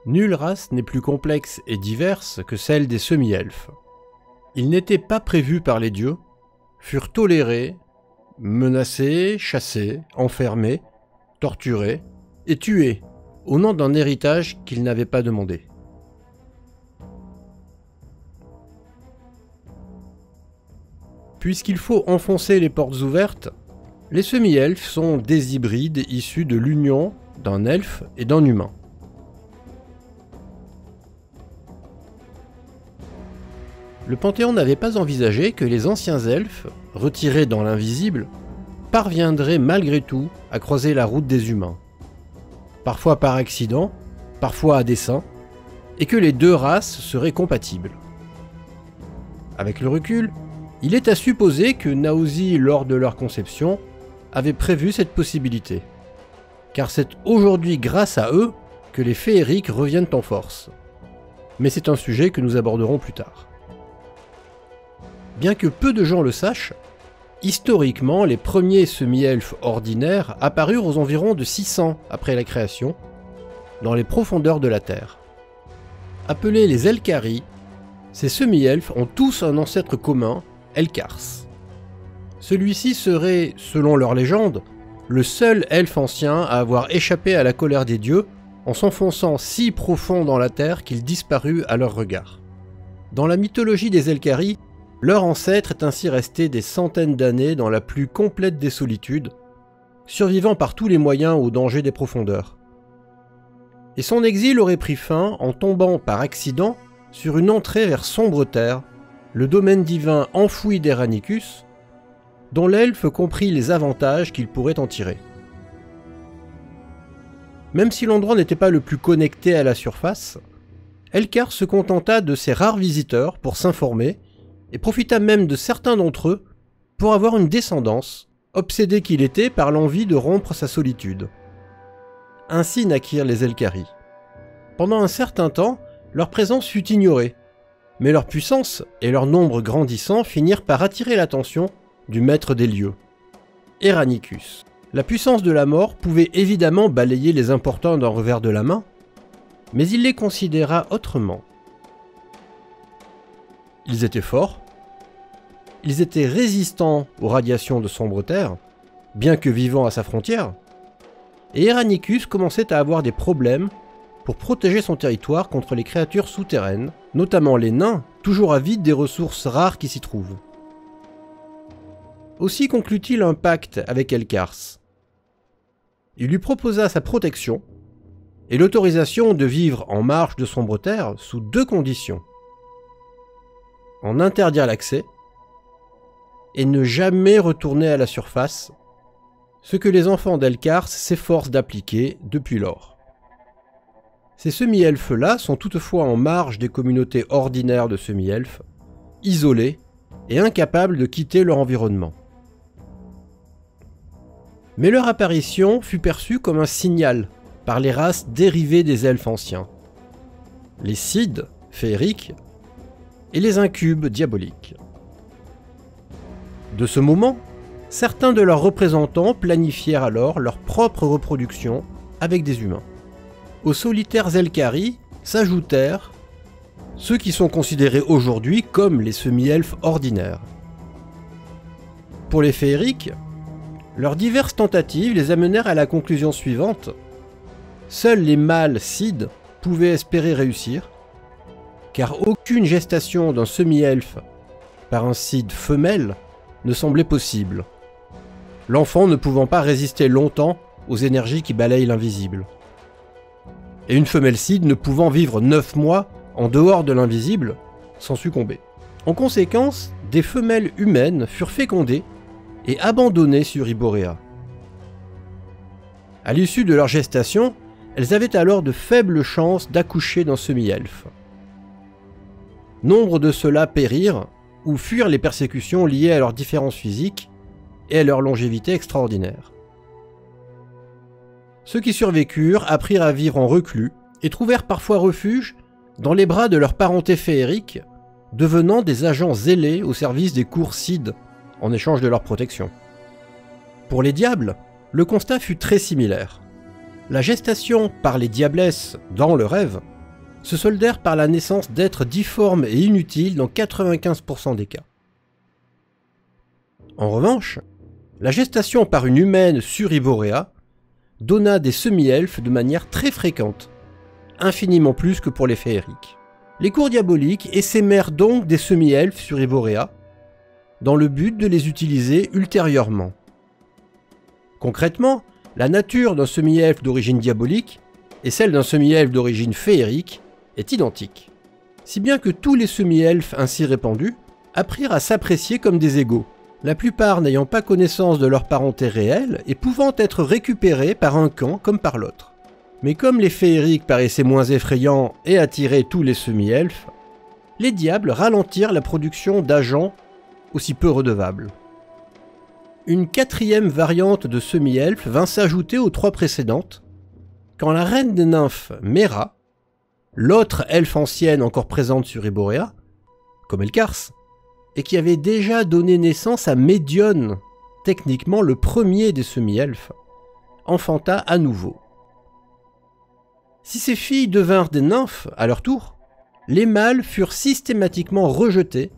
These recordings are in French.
Nulle race n'est plus complexe et diverse que celle des semi-elfes. Ils n'étaient pas prévus par les dieux, furent tolérés, menacés, chassés, enfermés, torturés et tués au nom d'un héritage qu'ils n'avaient pas demandé. Puisqu'il faut enfoncer les portes ouvertes, les semi-elfes sont des hybrides issus de l'union d'un elfe et d'un humain. Le Panthéon n'avait pas envisagé que les anciens elfes, retirés dans l'invisible, parviendraient malgré tout à croiser la route des humains. Parfois par accident, parfois à dessein, et que les deux races seraient compatibles. Avec le recul, il est à supposer que Naozi, lors de leur conception, avait prévu cette possibilité. Car c'est aujourd'hui grâce à eux que les féeriques reviennent en force. Mais c'est un sujet que nous aborderons plus tard. Bien que peu de gens le sachent, historiquement, les premiers semi-elfes ordinaires apparurent aux environs de 600 après la création, dans les profondeurs de la Terre. Appelés les Elcari, ces semi-elfes ont tous un ancêtre commun, Elcars. Celui-ci serait, selon leur légende, le seul elfe ancien à avoir échappé à la colère des dieux en s'enfonçant si profond dans la terre qu'il disparut à leur regard. Dans la mythologie des Elcari, leur ancêtre est ainsi resté des centaines d'années dans la plus complète des solitudes, survivant par tous les moyens au danger des profondeurs. Et son exil aurait pris fin en tombant par accident sur une entrée vers Sombre Terre, le domaine divin enfoui d'Eranicus, dont l'elfe comprit les avantages qu'il pourrait en tirer. Même si l'endroit n'était pas le plus connecté à la surface, Elcar se contenta de ses rares visiteurs pour s'informer et profita même de certains d'entre eux pour avoir une descendance, obsédé qu'il était par l'envie de rompre sa solitude. Ainsi naquirent les Elcari. Pendant un certain temps, leur présence fut ignorée, mais leur puissance et leur nombre grandissant finirent par attirer l'attention du maître des lieux, Eranicus. La puissance de la mort pouvait évidemment balayer les importuns d'un revers de la main, mais il les considéra autrement. Ils étaient forts, ils étaient résistants aux radiations de Sombre Terre, bien que vivant à sa frontière, et Eranicus commençait à avoir des problèmes pour protéger son territoire contre les créatures souterraines, notamment les nains, toujours avides des ressources rares qui s'y trouvent. Aussi conclut-il un pacte avec Elcars. Il lui proposa sa protection et l'autorisation de vivre en marge de Sombre Terre sous deux conditions. En interdire l'accès et ne jamais retourner à la surface, ce que les enfants d'Elcars s'efforcent d'appliquer depuis lors. Ces semi-elfes-là sont toutefois en marge des communautés ordinaires de semi-elfes, isolés et incapables de quitter leur environnement. Mais leur apparition fut perçue comme un signal par les races dérivées des elfes anciens, les Cides, féeriques, et les incubes diaboliques. De ce moment, certains de leurs représentants planifièrent alors leur propre reproduction avec des humains. Aux solitaires Elcari s'ajoutèrent ceux qui sont considérés aujourd'hui comme les semi-elfes ordinaires. Pour les féeriques, leurs diverses tentatives les amenèrent à la conclusion suivante: seuls les mâles Cides pouvaient espérer réussir, car aucune gestation d'un semi-elfe par un Cide femelle ne semblait possible, l'enfant ne pouvant pas résister longtemps aux énergies qui balayent l'invisible. Et une femelle Cide ne pouvant vivre 9 mois en dehors de l'invisible sans succomber. En conséquence, des femelles humaines furent fécondées et abandonnées sur Iboréa. À l'issue de leur gestation, elles avaient alors de faibles chances d'accoucher d'un semi-elfe. Nombre de ceux-là périrent ou fuirent les persécutions liées à leur différence physique et à leur longévité extraordinaire. Ceux qui survécurent apprirent à vivre en reclus et trouvèrent parfois refuge dans les bras de leur parenté féerique, devenant des agents zélés au service des cours Cides en échange de leur protection. Pour les diables, le constat fut très similaire. La gestation par les diablesses dans le rêve se soldèrent par la naissance d'êtres difformes et inutiles dans 95% des cas. En revanche, la gestation par une humaine sur Iborea donna des semi-elfes de manière très fréquente, infiniment plus que pour les féeriques. Les cours diaboliques essaimèrent donc des semi-elfes sur Iborea, dans le but de les utiliser ultérieurement. Concrètement, la nature d'un semi-elfe d'origine diabolique et celle d'un semi-elfe d'origine féerique est identique, si bien que tous les semi-elfes ainsi répandus apprirent à s'apprécier comme des égaux, la plupart n'ayant pas connaissance de leur parenté réelle et pouvant être récupérés par un camp comme par l'autre. Mais comme les féeriques paraissaient moins effrayants et attiraient tous les semi-elfes, les diables ralentirent la production d'agents aussi peu redevables. Une quatrième variante de semi-elfes vint s'ajouter aux trois précédentes, quand la reine des nymphes, Mera, l'autre elfe ancienne encore présente sur Iborea, comme Elkars, et qui avait déjà donné naissance à Médione, techniquement le premier des semi-elfes, enfanta à nouveau. Si ces filles devinrent des nymphes à leur tour, les mâles furent systématiquement rejetés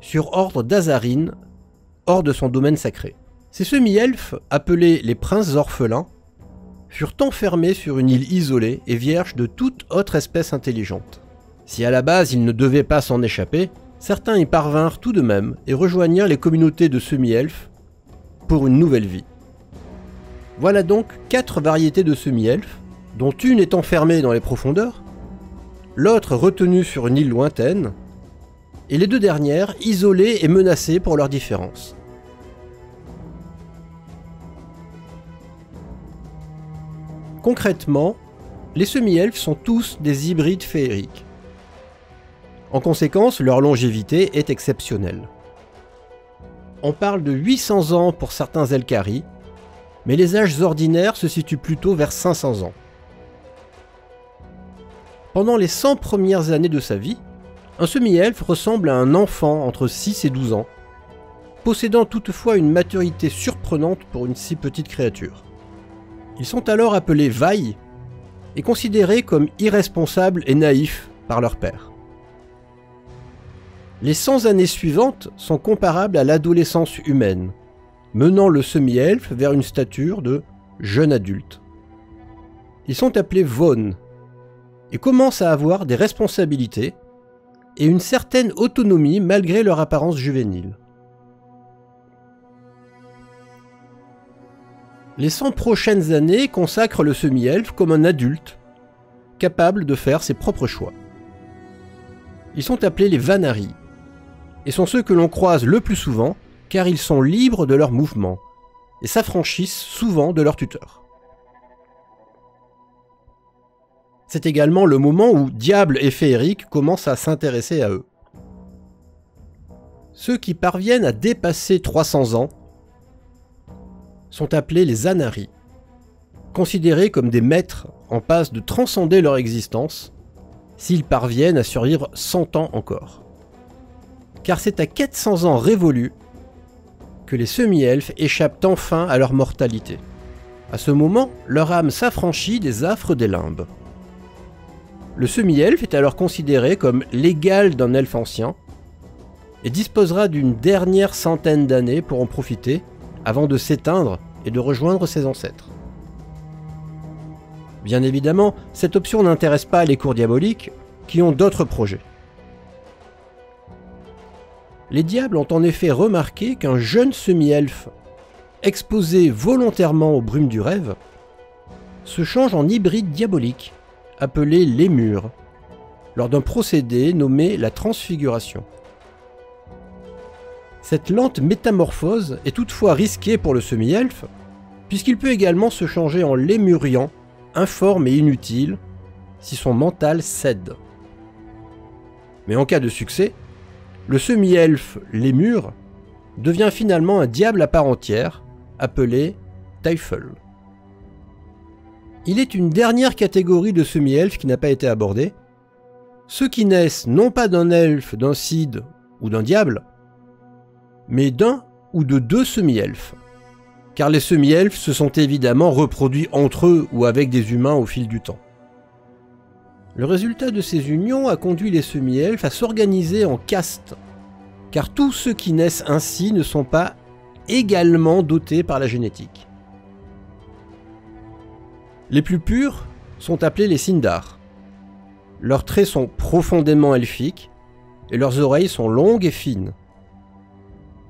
sur ordre d'Azarine, hors de son domaine sacré. Ces semi-elfes, appelés les princes orphelins, furent enfermés sur une île isolée et vierge de toute autre espèce intelligente. Si à la base ils ne devaient pas s'en échapper, certains y parvinrent tout de même et rejoignirent les communautés de semi-elfes pour une nouvelle vie. Voilà donc 4 variétés de semi-elfes, dont une est enfermée dans les profondeurs, l'autre retenue sur une île lointaine, et les 2 dernières isolées et menacées pour leur différence. Concrètement, les semi-elfes sont tous des hybrides féeriques. En conséquence, leur longévité est exceptionnelle. On parle de 800 ans pour certains Elcari, mais les âges ordinaires se situent plutôt vers 500 ans. Pendant les 100 premières années de sa vie, un semi-elfe ressemble à un enfant entre 6 et 12 ans, possédant toutefois une maturité surprenante pour une si petite créature. Ils sont alors appelés Vai et considérés comme irresponsables et naïfs par leur père. Les 100 années suivantes sont comparables à l'adolescence humaine, menant le semi-elfe vers une stature de jeune adulte. Ils sont appelés Vaughn et commencent à avoir des responsabilités et une certaine autonomie malgré leur apparence juvénile. Les 100 prochaines années consacrent le semi-elfe comme un adulte, capable de faire ses propres choix. Ils sont appelés les Vanari, et sont ceux que l'on croise le plus souvent, car ils sont libres de leurs mouvements, et s'affranchissent souvent de leur tuteur. C'est également le moment où Diable et Féerique commencent à s'intéresser à eux. Ceux qui parviennent à dépasser 300 ans sont appelés les Anari, considérés comme des maîtres en passe de transcender leur existence s'ils parviennent à survivre 100 ans encore. Car c'est à 400 ans révolus que les semi-elfes échappent enfin à leur mortalité. À ce moment, leur âme s'affranchit des affres des limbes. Le semi-elfe est alors considéré comme l'égal d'un elfe ancien et disposera d'une dernière centaine d'années pour en profiter avant de s'éteindre et de rejoindre ses ancêtres. Bien évidemment, cette option n'intéresse pas les cours diaboliques qui ont d'autres projets. Les diables ont en effet remarqué qu'un jeune semi-elfe, exposé volontairement aux brumes du rêve, se change en hybride diabolique, appelé lémur, lors d'un procédé nommé la transfiguration. Cette lente métamorphose est toutefois risquée pour le semi-elfe, puisqu'il peut également se changer en lémurian, informe et inutile, si son mental cède. Mais en cas de succès, le semi-elfe lémur devient finalement un diable à part entière, appelé Teufel. Il est une dernière catégorie de semi-elfes qui n'a pas été abordée, ceux qui naissent non pas d'un elfe, d'un cid ou d'un diable, mais d'un ou de 2 semi-elfes, car les semi-elfes se sont évidemment reproduits entre eux ou avec des humains au fil du temps. Le résultat de ces unions a conduit les semi-elfes à s'organiser en castes, car tous ceux qui naissent ainsi ne sont pas également dotés par la génétique. Les plus purs sont appelés les Sindar. Leurs traits sont profondément elfiques et leurs oreilles sont longues et fines.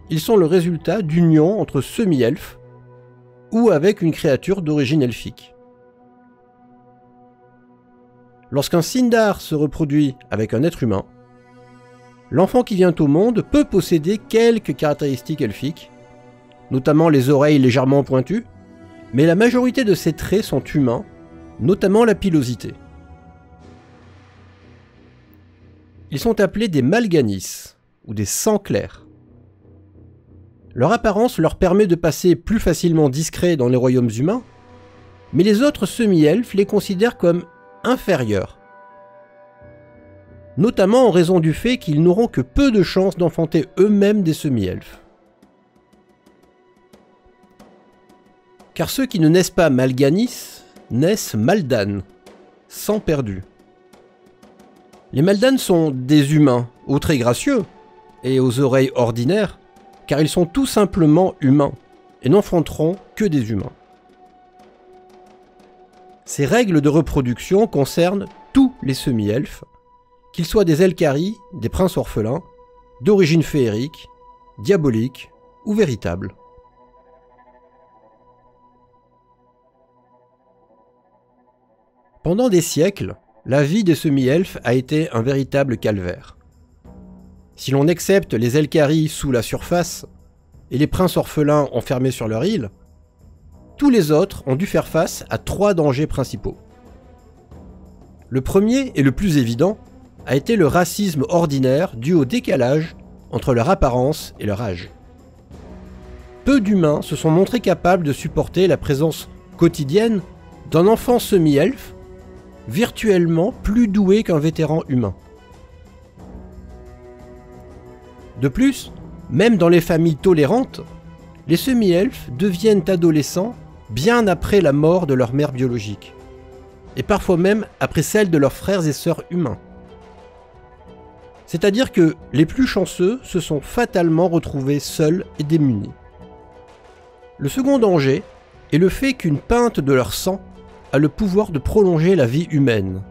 Ils sont le résultat d'unions entre semi-elfes ou avec une créature d'origine elfique. Lorsqu'un Sindar se reproduit avec un être humain, l'enfant qui vient au monde peut posséder quelques caractéristiques elfiques, notamment les oreilles légèrement pointues, mais la majorité de ces traits sont humains, notamment la pilosité. Ils sont appelés des Malganis, ou des sangs clairs. Leur apparence leur permet de passer plus facilement discrets dans les royaumes humains, mais les autres semi-elfes les considèrent comme inférieurs, notamment en raison du fait qu'ils n'auront que peu de chances d'enfanter eux-mêmes des semi-elfes. Car ceux qui ne naissent pas Malganis naissent Maldan, sang perdu. Les Maldan sont des humains, aux traits gracieux et aux oreilles ordinaires, car ils sont tout simplement humains et n'enfanteront que des humains. Ces règles de reproduction concernent tous les semi-elfes, qu'ils soient des Elcari, des princes orphelins, d'origine féerique, diabolique ou véritable. Pendant des siècles, la vie des semi-elfes a été un véritable calvaire. Si l'on accepte les Elcari sous la surface et les princes orphelins enfermés sur leur île, tous les autres ont dû faire face à 3 dangers principaux. Le premier et le plus évident a été le racisme ordinaire dû au décalage entre leur apparence et leur âge. Peu d'humains se sont montrés capables de supporter la présence quotidienne d'un enfant semi-elfe virtuellement plus doué qu'un vétéran humain. De plus, même dans les familles tolérantes, les semi-elfes deviennent adolescents bien après la mort de leur mère biologique, et parfois même après celle de leurs frères et sœurs humains. C'est-à-dire que les plus chanceux se sont fatalement retrouvés seuls et démunis. Le second danger est le fait qu'une pinte de leur sang a le pouvoir de prolonger la vie humaine,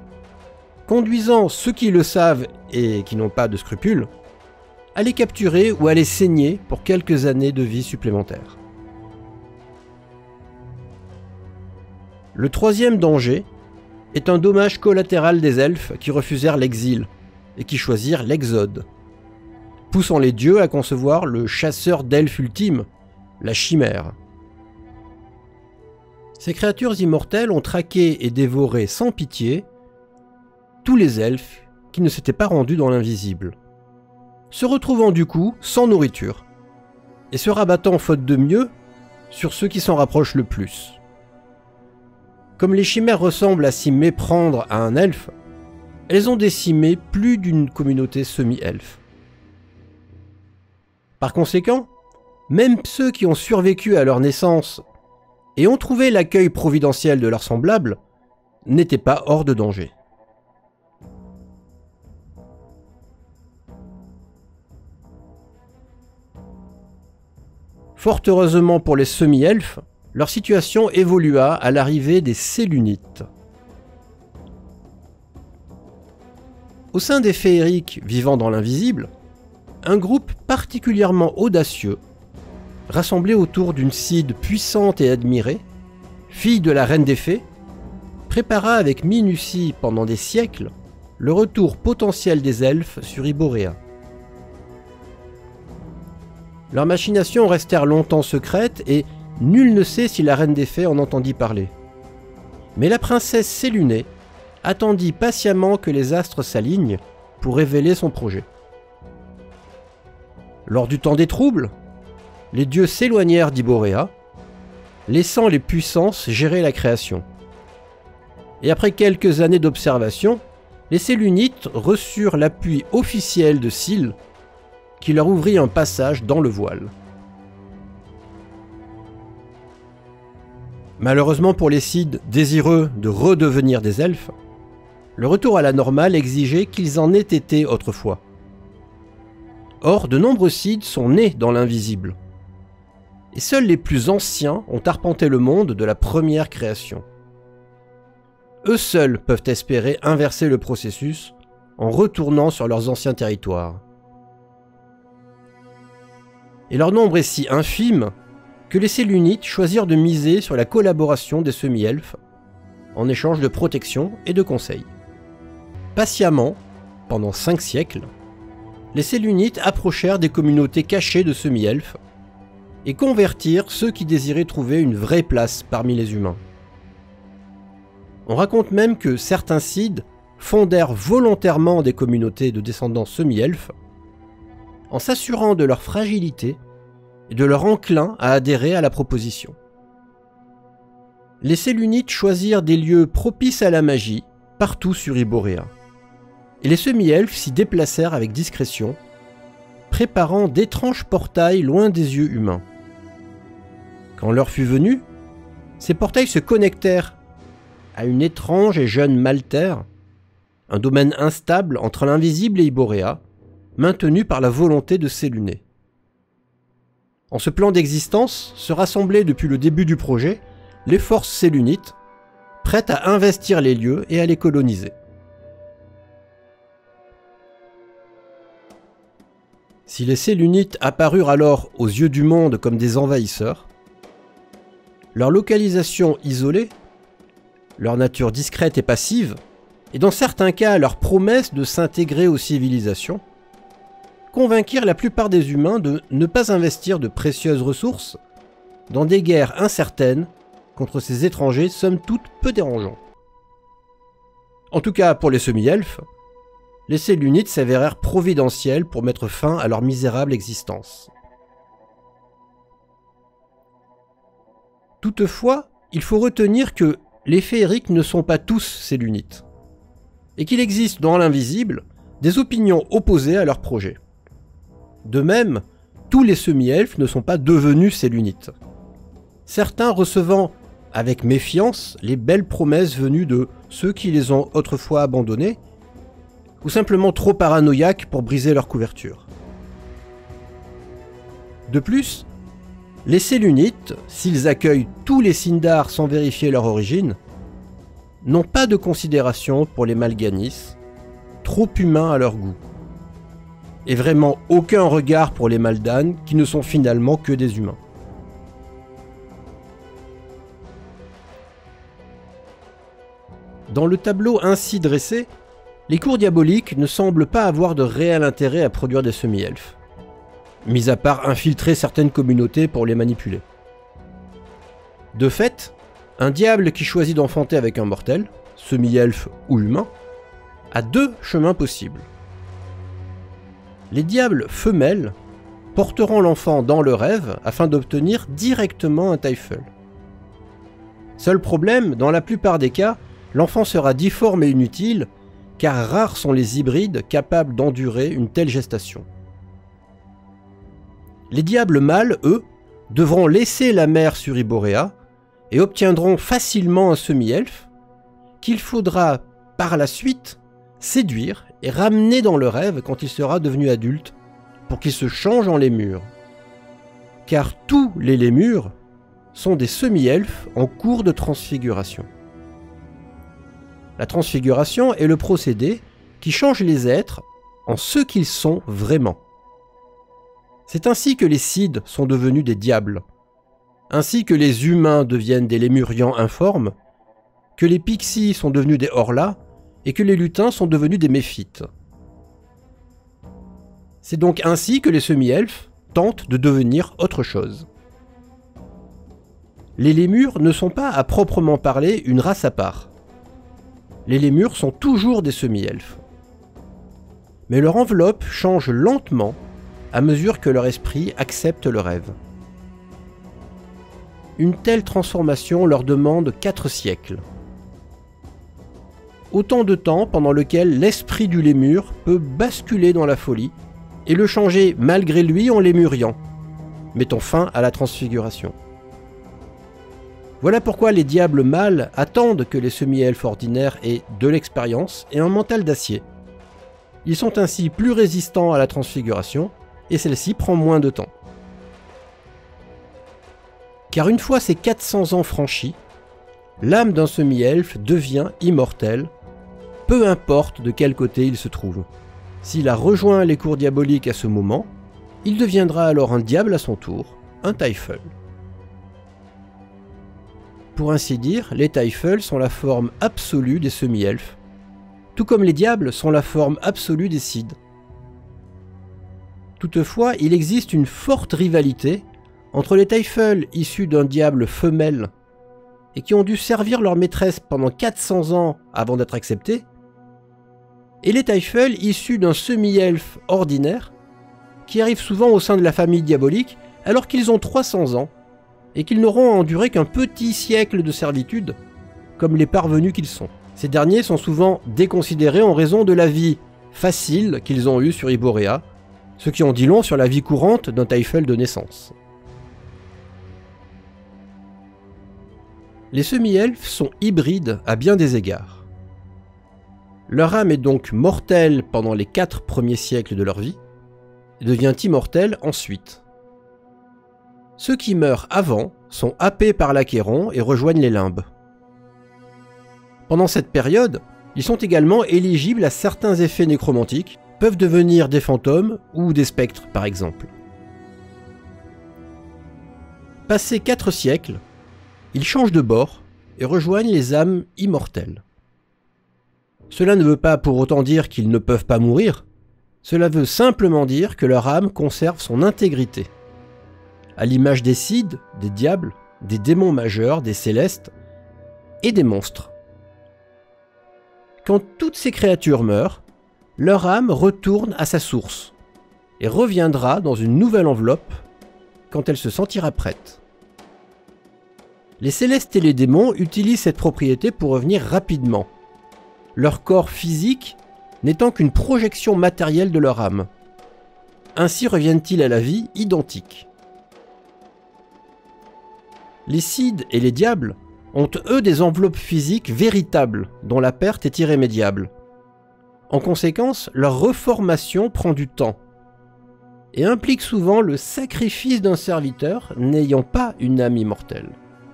conduisant ceux qui le savent et qui n'ont pas de scrupules à les capturer ou à les saigner pour quelques années de vie supplémentaires. Le troisième danger est un dommage collatéral des elfes qui refusèrent l'exil et qui choisirent l'exode, poussant les dieux à concevoir le chasseur d'elfes ultime, la chimère. Ces créatures immortelles ont traqué et dévoré sans pitié tous les elfes qui ne s'étaient pas rendus dans l'invisible, se retrouvant du coup sans nourriture, et se rabattant faute de mieux sur ceux qui s'en rapprochent le plus. Comme les chimères ressemblent à s'y méprendre à un elfe, elles ont décimé plus d'une communauté semi-elfe. Par conséquent, même ceux qui ont survécu à leur naissance et ont trouvé l'accueil providentiel de leurs semblables n'étaient pas hors de danger. Fort heureusement pour les semi-elfes, leur situation évolua à l'arrivée des Sélunites. Au sein des féeriques vivant dans l'invisible, un groupe particulièrement audacieux, rassemblé autour d'une Cid puissante et admirée, fille de la reine des fées, prépara avec minutie pendant des siècles le retour potentiel des elfes sur Iboréa. Leurs machinations restèrent longtemps secrètes et nul ne sait si la reine des fées en entendit parler. Mais la princesse Sélunée attendit patiemment que les astres s'alignent pour révéler son projet. Lors du temps des troubles, les dieux s'éloignèrent d'Iboréa, laissant les puissances gérer la création. Et après quelques années d'observation, les Sélunites reçurent l'appui officiel de Syl, qui leur ouvrit un passage dans le voile. Malheureusement pour les Cides désireux de redevenir des elfes, Le retour à la normale exigeait qu'ils en aient été autrefois. Or, de nombreux Sith sont nés dans l'invisible. Et seuls les plus anciens ont arpenté le monde de la première création. Eux seuls peuvent espérer inverser le processus en retournant sur leurs anciens territoires. Et leur nombre est si infime que les Sélunites choisirent de miser sur la collaboration des semi-elfes en échange de protection et de conseils. Patiemment, pendant 5 siècles, les Sélunites approchèrent des communautés cachées de semi-elfes et convertirent ceux qui désiraient trouver une vraie place parmi les humains. On raconte même que certains Sith fondèrent volontairement des communautés de descendants semi-elfes en s'assurant de leur fragilité et de leur enclin à adhérer à la proposition. Les Sélunites choisirent des lieux propices à la magie partout sur Iboréa, et les semi-elfes s'y déplacèrent avec discrétion, préparant d'étranges portails loin des yeux humains. Quand l'heure fut venue, ces portails se connectèrent à une étrange et jeune Maltaire, un domaine instable entre l'invisible et Iboréa, maintenu par la volonté de Séluné. En ce plan d'existence se rassemblaient depuis le début du projet les forces sélunites, prêtes à investir les lieux et à les coloniser. Si les Sélunites apparurent alors aux yeux du monde comme des envahisseurs, leur localisation isolée, leur nature discrète et passive, et dans certains cas leur promesse de s'intégrer aux civilisations, convainquirent la plupart des humains de ne pas investir de précieuses ressources dans des guerres incertaines contre ces étrangers somme toute peu dérangeants. En tout cas pour les semi-elfes, les Sélunites s'avérèrent providentiels pour mettre fin à leur misérable existence. Toutefois, il faut retenir que les féeriques ne sont pas tous Sélunites, et qu'il existe dans l'invisible des opinions opposées à leur projet. De même, tous les semi-elfes ne sont pas devenus Sélunites, certains recevant avec méfiance les belles promesses venues de ceux qui les ont autrefois abandonnés, ou simplement trop paranoïaques pour briser leur couverture. De plus, les Sélunites, s'ils accueillent tous les Sindar sans vérifier leur origine, n'ont pas de considération pour les Malganis, trop humains à leur goût, et vraiment aucun regard pour les Maldanes qui ne sont finalement que des humains. Dans le tableau ainsi dressé, les cours diaboliques ne semblent pas avoir de réel intérêt à produire des semi-elfes, mis à part infiltrer certaines communautés pour les manipuler. De fait, un diable qui choisit d'enfanter avec un mortel, semi-elfe ou humain, a 2 chemins possibles. Les diables femelles porteront l'enfant dans le rêve afin d'obtenir directement un Teufel. Seul problème, dans la plupart des cas, l'enfant sera difforme et inutile, car rares sont les hybrides capables d'endurer une telle gestation. Les diables mâles, eux, devront laisser la mère sur Iboréa et obtiendront facilement un semi-elfe qu'il faudra par la suite séduire et ramener dans le rêve quand il sera devenu adulte pour qu'il se change en lémur. Car tous les lémurs sont des semi-elfes en cours de transfiguration. La transfiguration est le procédé qui change les êtres en ce qu'ils sont vraiment. C'est ainsi que les Sith sont devenus des diables, ainsi que les humains deviennent des lémurians informes, que les pixies sont devenus des horlas et que les lutins sont devenus des méphites. C'est donc ainsi que les semi-elfes tentent de devenir autre chose. Les lémurs ne sont pas à proprement parler une race à part. Les lémurs sont toujours des semi-elfes. Mais leur enveloppe change lentement à mesure que leur esprit accepte le rêve. Une telle transformation leur demande 4 siècles. Autant de temps pendant lequel l'esprit du lémur peut basculer dans la folie et le changer malgré lui en lémurien, mettant fin à la transfiguration. Voilà pourquoi les diables mâles attendent que les semi-elfes ordinaires aient de l'expérience et un mental d'acier. Ils sont ainsi plus résistants à la transfiguration, et celle-ci prend moins de temps. Car une fois ces 400 ans franchis, l'âme d'un semi-elfe devient immortelle, peu importe de quel côté il se trouve. S'il a rejoint les cours diaboliques à ce moment, il deviendra alors un diable à son tour, un Teufel. Pour ainsi dire, les Teufels sont la forme absolue des semi-elfes, tout comme les diables sont la forme absolue des Cides. Toutefois, il existe une forte rivalité entre les Teufels issus d'un diable femelle et qui ont dû servir leur maîtresse pendant 400 ans avant d'être acceptés, et les Teufels issus d'un semi-elfe ordinaire qui arrivent souvent au sein de la famille diabolique alors qu'ils ont 300 ans et qu'ils n'auront enduré qu'un petit siècle de servitude, comme les parvenus qu'ils sont. Ces derniers sont souvent déconsidérés en raison de la vie facile qu'ils ont eue sur Iboréa, ce qui en dit long sur la vie courante d'un Teufel de naissance. Les semi-elfes sont hybrides à bien des égards. Leur âme est donc mortelle pendant les 4 premiers siècles de leur vie, et devient immortelle ensuite. Ceux qui meurent avant sont happés par l'Achéron et rejoignent les limbes. Pendant cette période, ils sont également éligibles à certains effets nécromantiques, peuvent devenir des fantômes ou des spectres par exemple. Passés 4 siècles, ils changent de bord et rejoignent les âmes immortelles. Cela ne veut pas pour autant dire qu'ils ne peuvent pas mourir, cela veut simplement dire que leur âme conserve son intégrité. À l'image des Cides, des diables, des démons majeurs, des célestes et des monstres. Quand toutes ces créatures meurent, leur âme retourne à sa source et reviendra dans une nouvelle enveloppe quand elle se sentira prête. Les célestes et les démons utilisent cette propriété pour revenir rapidement, leur corps physique n'étant qu'une projection matérielle de leur âme. Ainsi reviennent-ils à la vie identiques. Les Cides et les diables ont eux des enveloppes physiques véritables dont la perte est irrémédiable. En conséquence, leur reformation prend du temps et implique souvent le sacrifice d'un serviteur n'ayant pas une âme immortelle.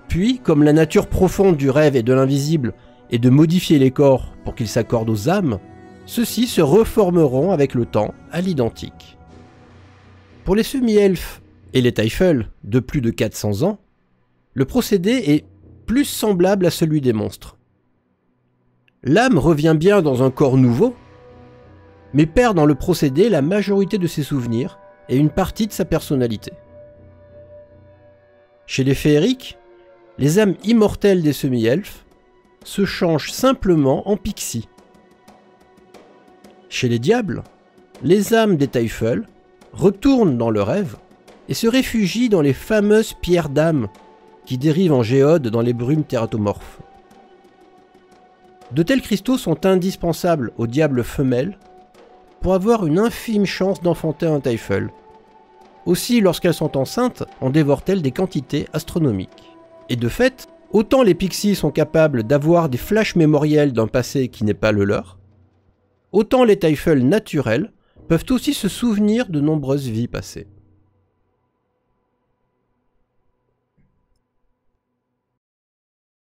Puis, comme la nature profonde du rêve et de l'invisible est de modifier les corps pour qu'ils s'accordent aux âmes, ceux-ci se reformeront avec le temps à l'identique. Pour les semi-elfes et les Teufels de plus de 400 ans, le procédé est plus semblable à celui des monstres. L'âme revient bien dans un corps nouveau, mais perd dans le procédé la majorité de ses souvenirs et une partie de sa personnalité. Chez les féeriques, les âmes immortelles des semi-elfes se changent simplement en pixies. Chez les diables, les âmes des Teufels retournent dans le rêve et se réfugient dans les fameuses pierres d'âme qui dérivent en géodes dans les brumes tératomorphes. De tels cristaux sont indispensables aux diables femelles pour avoir une infime chance d'enfanter un Teufel. Aussi, lorsqu'elles sont enceintes, en dévorent-elles des quantités astronomiques. Et de fait, autant les pixies sont capables d'avoir des flashs mémoriels d'un passé qui n'est pas le leur, autant les Teufels naturels peuvent aussi se souvenir de nombreuses vies passées.